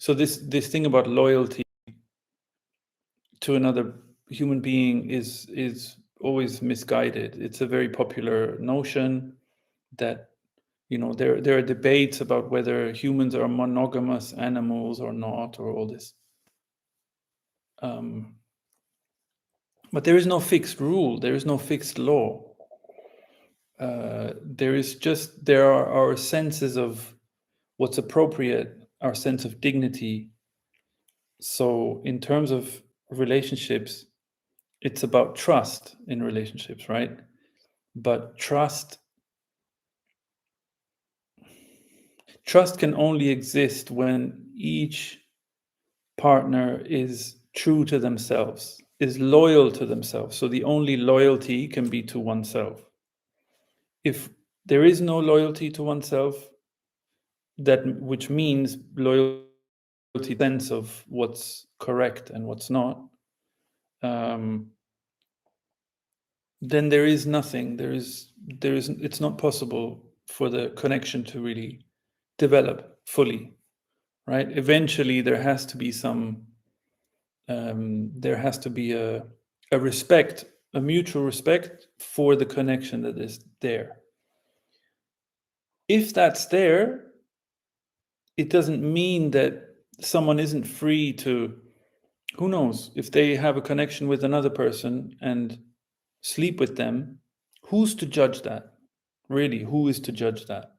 So this thing about loyalty to another human being is always misguided. It's a very popular notion that, you know, there are debates about whether humans are monogamous animals or not, or all this. But there is no fixed rule. There is no fixed law. There are our senses of what's appropriate, our sense of dignity. So in terms of relationships, it's about trust in relationships, right? But trust can only exist when each partner is true to themselves, is loyal to themselves. So the only loyalty can be to oneself. If there is no loyalty to oneself, which means loyalty sense of what's correct and what's not, then there is nothing. It's not possible for the connection to really develop fully, right? Eventually, there has to be a respect, a mutual respect for the connection that is there. If that's there, it doesn't mean that someone isn't free to, who knows, if they have a connection with another person and sleep with them, who's to judge that? Really, who is to judge that?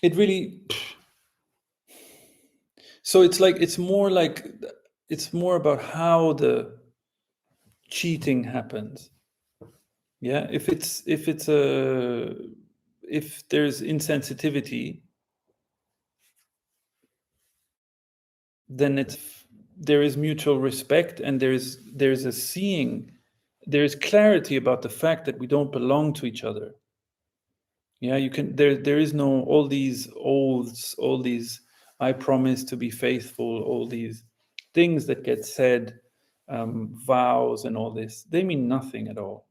It really, so it's more about how the cheating happens. Yeah, if there's insensitivity, then there is mutual respect, and there's clarity about the fact that we don't belong to each other. Yeah, there is no all these oaths, all these I promise to be faithful, all these things that get said, vows and all this. They mean nothing at all.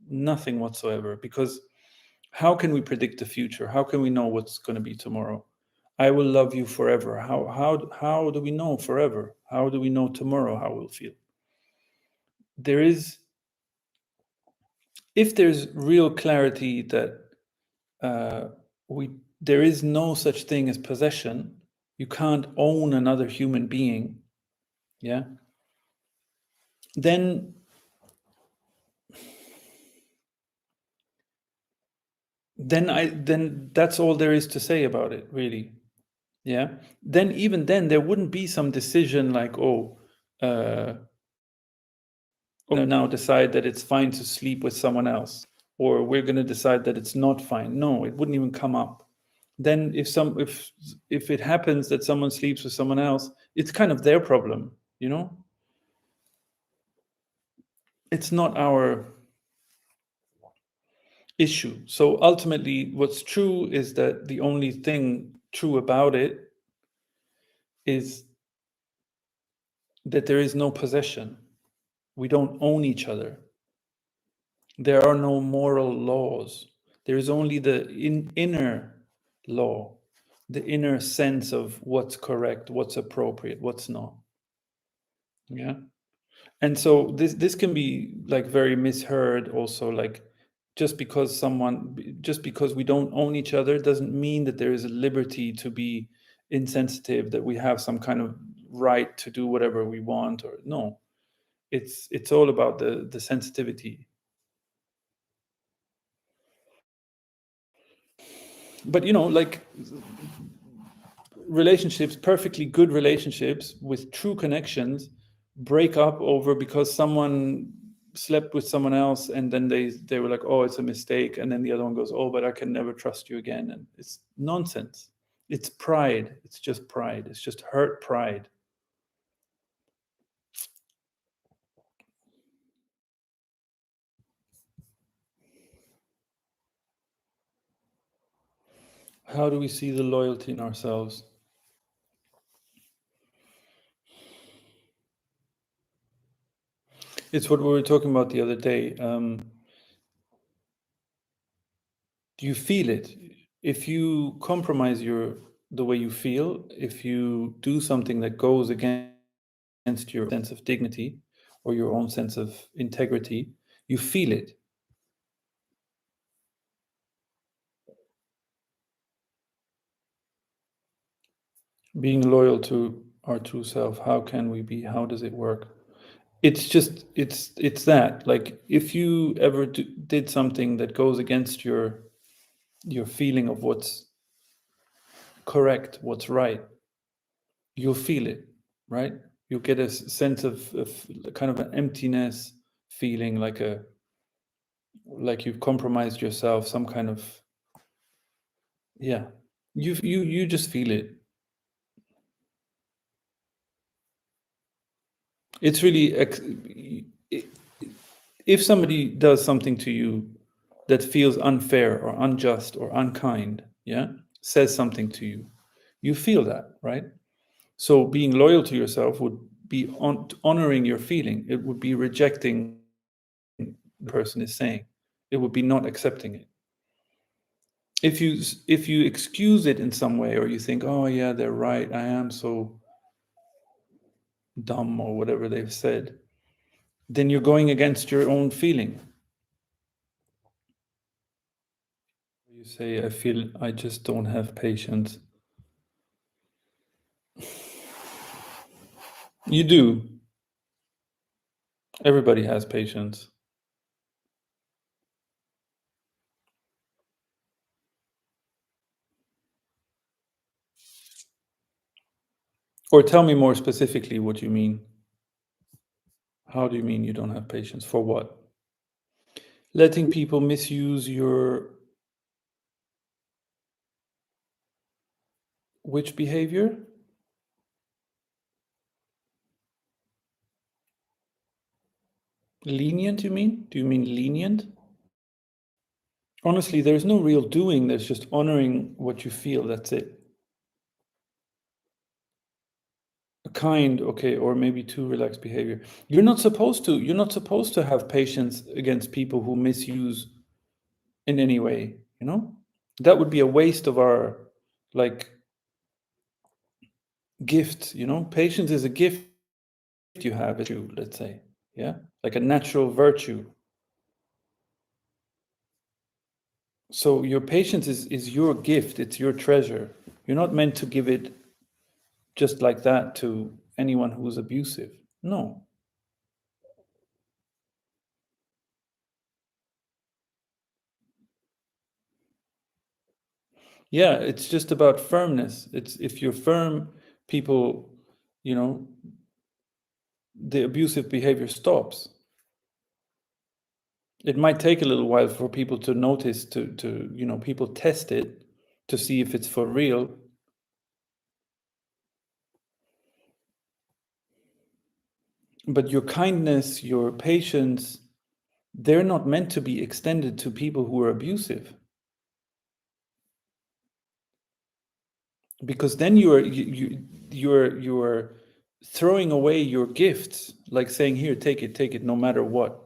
Nothing whatsoever, because how can we predict the future? How can we know what's going to be tomorrow? I will love you forever. How do we know forever? How do we know tomorrow how we'll feel? If there's real clarity that there is no such thing as possession, you can't own another human being, yeah, then that's all there is to say about it, really. Yeah, then even then there wouldn't be some decision like, now decide that it's fine to sleep with someone else, or we're going to decide that it's not fine. No, it wouldn't even come up. Then if it happens that someone sleeps with someone else, it's kind of their problem, you know? It's not our issue. So ultimately, what's true is that the only thing true about it is that there is no possession. We don't own each other. There are no moral laws. There is only the inner law, the inner sense of what's correct, what's appropriate, what's not. Yeah. And so this can be like very misheard also, like just because we don't own each other doesn't mean that there is a liberty to be insensitive, that we have some kind of right to do whatever we want, or no. It's all about the sensitivity. But like relationships, perfectly good relationships with true connections, break up over because someone slept with someone else, and then they were like, oh, it's a mistake, and then the other one goes, oh, but I can never trust you again. And it's nonsense. It's pride. It's just pride. It's just hurt pride. How do we see the loyalty in ourselves? It's what we were talking about the other day. Do you feel it? if you compromise the way you feel, if you do something that goes against your sense of dignity or your own sense of integrity, you feel it. Being loyal to our true self, how can we be? How does it work? It's just it's that, like, if you ever did something that goes against your feeling of what's correct, what's right, you'll feel it, right? You'll get a sense of kind of an emptiness feeling, like you've compromised yourself, some kind of, yeah. You just feel it. It's really if somebody does something to you that feels unfair or unjust or unkind, yeah, says something to you, you feel that, right? So being loyal to yourself would be honoring your feeling. It would be rejecting the person is saying. It would be not accepting it. If you excuse it in some way, or you think, oh yeah, they're right, I am so dumb, or whatever they've said, then you're going against your own feeling. You say, I feel I just don't have patience. You do. Everybody has patience. Or tell me more specifically what you mean. How do you mean you don't have patience? For what? Letting people misuse your which behavior? Lenient, you mean? Do you mean lenient? Honestly, there's no real doing, there's just honoring what you feel, that's it. A kind, okay, or maybe too relaxed behavior. You're not supposed to have patience against people who misuse in any way, you know? That would be a waste of our, like, gift, you know? Patience is a gift you have, let's say, yeah? Like a natural virtue. So your patience is your gift, it's your treasure. You're not meant to give it just like that to anyone who's abusive. No. Yeah, it's just about firmness. It's if you're firm, people, you know, the abusive behavior stops. It might take a little while for people to notice, people test it to see if it's for real. But your kindness, your patience, they're not meant to be extended to people who are abusive. Because then you're throwing away your gifts, like saying, here, take it no matter what.